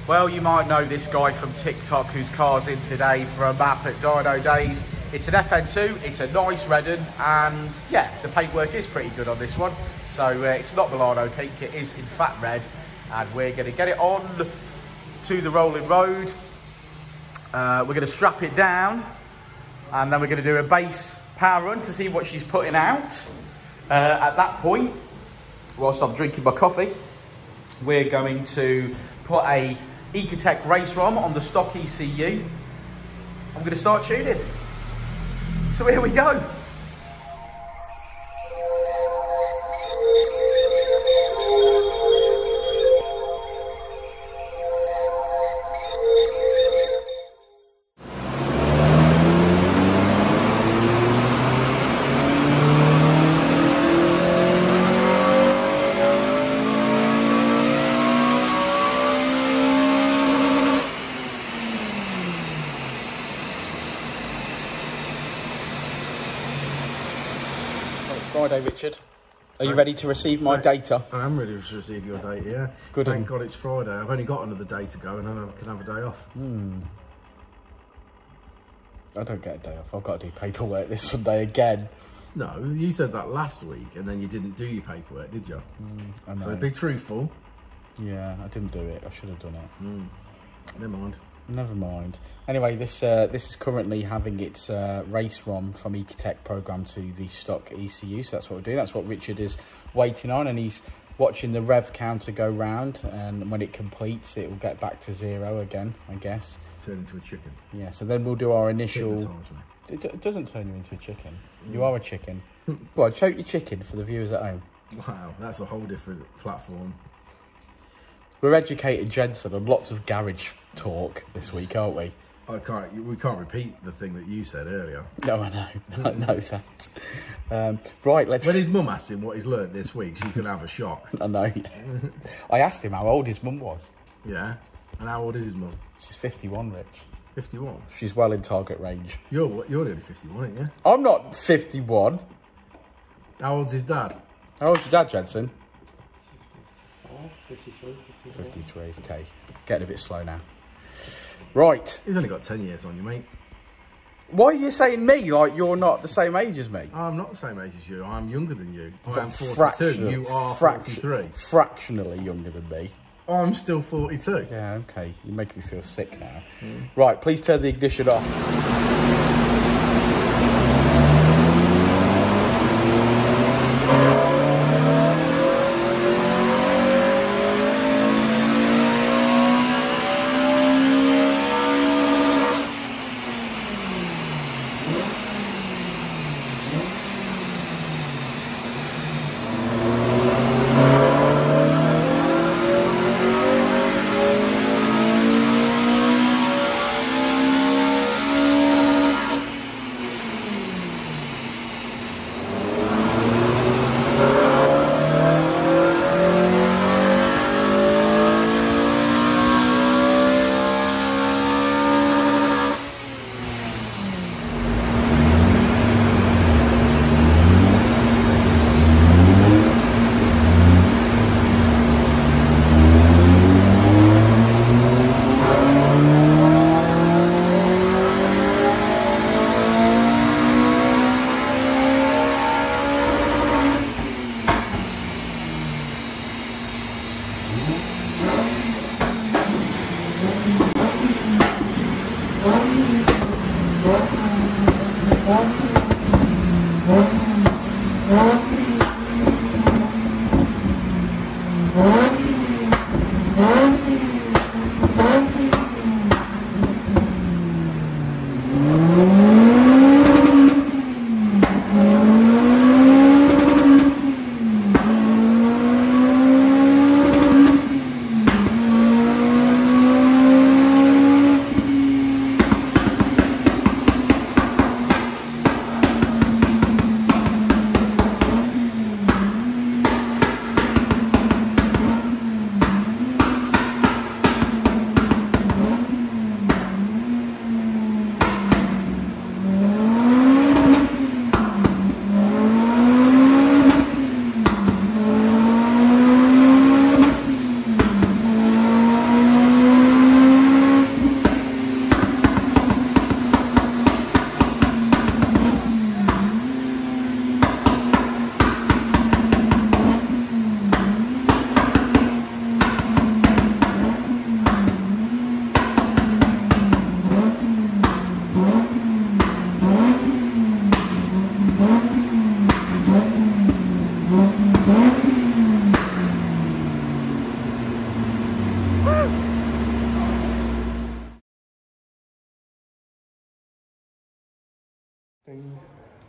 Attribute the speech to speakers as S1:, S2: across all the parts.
S1: Well, you might know this guy from TikTok whose car's in today for a map at Dynodaze. It's an FN2, it's a nice red one, and yeah, the paintwork is pretty good on this one. So it's not Milano pink, it is in fact red, and we're going to get it on to the rolling road. We're going to strap it down, and then we're going to do a base power run to see what she's putting out. At that point, whilst I'm drinking my coffee, we're going to put a Ecutek race ROM on the stock ECU. I'm going to start tuning. So here we go. Friday, Richard. Are you ready to receive my data?
S2: I am ready to receive your data, yeah.
S1: Good.
S2: Thank God it's Friday. I've only got another day to go and then I can have a day off.
S1: I don't get a day off. I've got to do paperwork this Sunday again.
S2: No, you said that last week and then you didn't do your paperwork, did you?
S1: I know.
S2: So be truthful.
S1: Yeah, I didn't do it. I should have done it.
S2: Never mind.
S1: Never mind. Anyway, this is currently having its race ROM from Ecutek programmed to the stock ECU, so that's what we're doing. That's what Richard is waiting on, and he's watching the rev counter go round, and when it completes, it will get back to 0 again, I guess.
S2: Turn into a chicken.
S1: Yeah, so then we'll do our initial...
S2: It
S1: doesn't turn you into a chicken. You are a chicken. Well, show your chicken for the viewers at home.
S2: Wow, that's a whole different platform.
S1: We're educated gents on lots of garage talk this week, aren't we?
S2: We can't repeat the thing that you said earlier.
S1: No, I know. I know that. Right, let's...
S2: When his mum asked him what he's learnt this week, she's going to have a shock.
S1: I know. I asked him how old his mum was.
S2: Yeah? And how old is his mum?
S1: She's 51, Rich.
S2: 51?
S1: She's well in target range.
S2: You're only 51, aren't you?
S1: I'm not 51.
S2: How old's his dad?
S1: How old's your dad, Jensen?
S3: 53.
S1: 53, okay. Getting a bit slow now. Right.
S2: He's only got 10 years on you, mate.
S1: Why are you saying me like you're not the same age as me?
S2: I'm not the same age as you. I'm younger than you. I'm 42. You are 43.
S1: Fractionally younger than me.
S2: I'm still 42.
S1: Yeah, okay. You're making me feel sick now. Right, please turn the ignition off.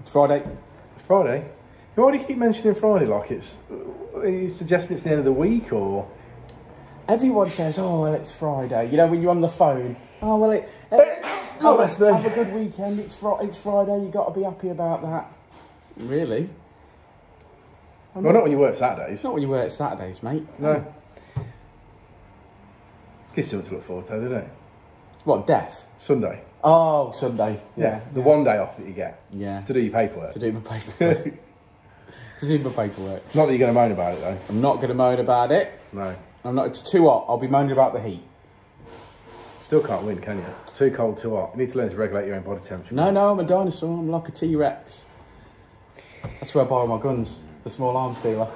S1: It's Friday.
S3: It's Friday? Why do you keep mentioning Friday like it's... Are you suggesting it's the end of the week, or...?
S1: Everyone says, oh, well, it's Friday. You know, when you're on the phone, oh, well, have a good weekend, it's Friday, you've got to be happy about that. Really?
S3: Well, not when you work Saturdays.
S1: Not when you work Saturdays, mate.
S3: No. Gives you something to look forward to, doesn't it?
S1: What, death?
S3: Sunday.
S1: Oh, Sunday.
S3: Yeah, the one day off that you get.
S1: Yeah.
S3: To do your paperwork.
S1: To do my paperwork. To do my paperwork.
S3: Not that you're going to moan about it, though.
S1: I'm not going to moan about it.
S3: No.
S1: I'm not. It's too hot. I'll be moaning about the heat.
S3: Still can't win, can you? Too cold, too hot. You need to learn to regulate your own body temperature.
S1: No, I'm a dinosaur. I'm like a T-Rex. That's where I borrow my guns. The small arms dealer.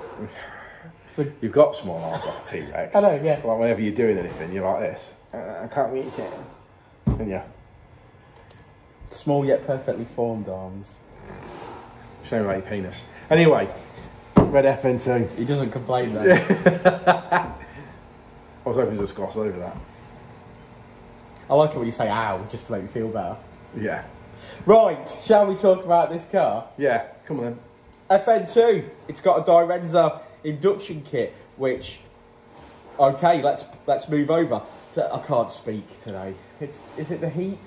S3: You've got small arms like a T-Rex.
S1: I know, yeah.
S3: Like whenever you're doing anything, you're like this. I can't reach it. And yeah.
S1: Small yet perfectly formed arms.
S3: Shame about your penis. Anyway, red FN2.
S1: He doesn't complain though.
S3: I was hoping to just gloss over that.
S1: I like it when you say ow, just to make me feel better.
S3: Yeah.
S1: Right, shall we talk about this car?
S3: Yeah, come on then.
S1: FN2, it's got a Dynodaze induction kit, which, okay, let's move over. I can't speak today. Is it the heat?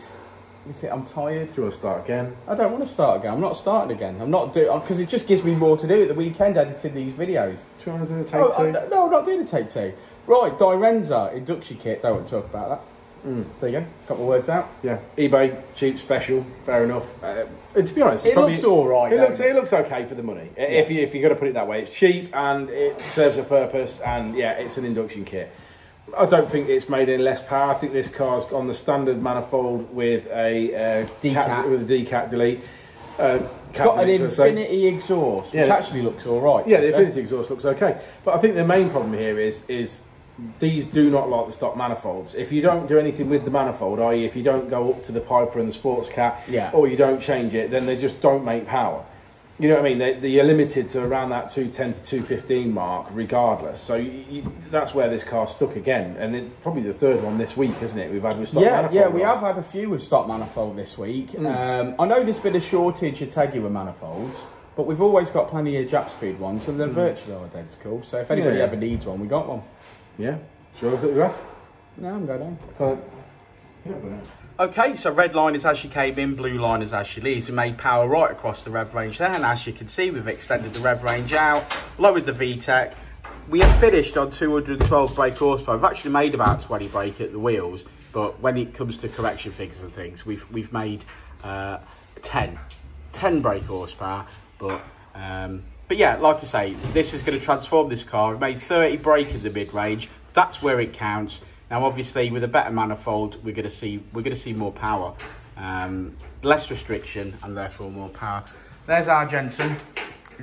S1: I'm tired.
S3: Do you want to start again?
S1: I don't want to start again. I'm not starting again. I'm not doing, because it just gives me more to do at the weekend editing these videos.
S3: Do you want to do a take two?
S1: No, I'm not doing a take two. Right, Dynodaze induction kit. Don't want to talk about that. There you go. Got my words out.
S3: Yeah. eBay, cheap, special, fair enough. And to be honest,
S1: it looks all right.
S3: It looks okay for the money. Yeah. If you're going to put it that way, it's cheap and it serves a purpose. And yeah, it's an induction kit. I don't think it's made any less power. I think this car's on the standard manifold with a decat delete.
S1: It's got an infinity exhaust, which actually looks all right.
S3: Yeah, the infinity exhaust looks okay. But I think the main problem here is these do not like the stock manifolds. If you don't do anything with the manifold, i.e. if you don't go up to the TypeR and the Sports Cat, or you don't change it, then they just don't make power. You know what I mean? You're limited to around that 210 to 215 mark regardless. So that's where this car's stuck again. And it's probably the third one this week, isn't it? We've had with stock manifold. Yeah,
S1: we have had a few with stock manifold this week. I know there's been a shortage of Tegular manifolds, but we've always got plenty of Jap speed ones, and they're virtually identical. So if anybody ever needs one, we got one.
S3: Yeah. Shall I look at the graph?
S1: No, I'm going down.
S4: Okay, so red line is as she came in, blue line is as she leaves. We made power right across the rev range there, and as you can see, we've extended the rev range out, lowered the VTEC. We have finished on 212 brake horsepower. We've actually made about 20 brake at the wheels, but when it comes to correction figures and things, we've made 10 brake horsepower. But yeah, like I say, this is going to transform this car. We've made 30 brake in the mid range. That's where it counts. Now, obviously, with a better manifold, we're going to see more power, less restriction, and therefore more power. There's our Jensen.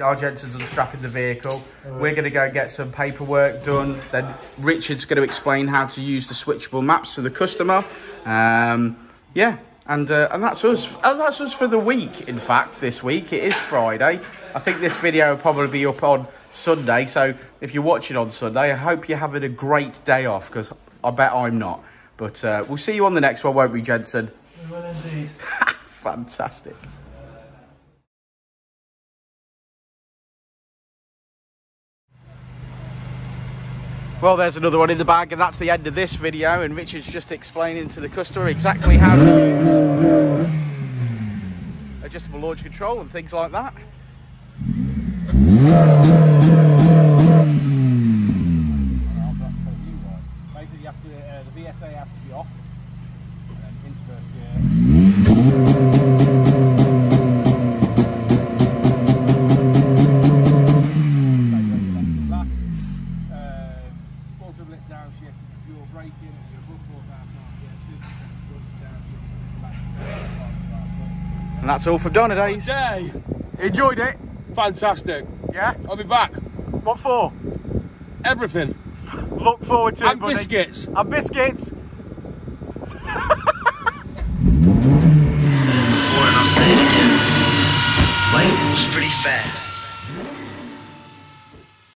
S4: Our Jensen's unstrapping the vehicle. We're going to go get some paperwork done. Then Richard's going to explain how to use the switchable maps to the customer. Yeah, and that's us. And that's us for the week. In fact, this week it is Friday. I think this video will probably be up on Sunday. So if you're watching on Sunday, I hope you're having a great day off, because I bet I'm not. But we'll see you on the next one, won't we, Jensen?
S3: We will indeed.
S4: Fantastic. Well, there's another one in the bag, and that's the end of this video. And Richard's just explaining to the customer exactly how to use adjustable launch control and things like that.
S2: Basically, you have to, the VSA has to be off, and then into first gear. Auto lift downshift, dual braking, and you're above 4,500
S4: And that's all from Dynodaze.
S2: Day!
S4: Enjoyed it?
S2: Fantastic.
S4: Yeah?
S2: I'll be back.
S4: What for?
S2: Everything.
S4: Look forward to it,
S2: And
S4: buddy.
S2: biscuits.
S4: And biscuits.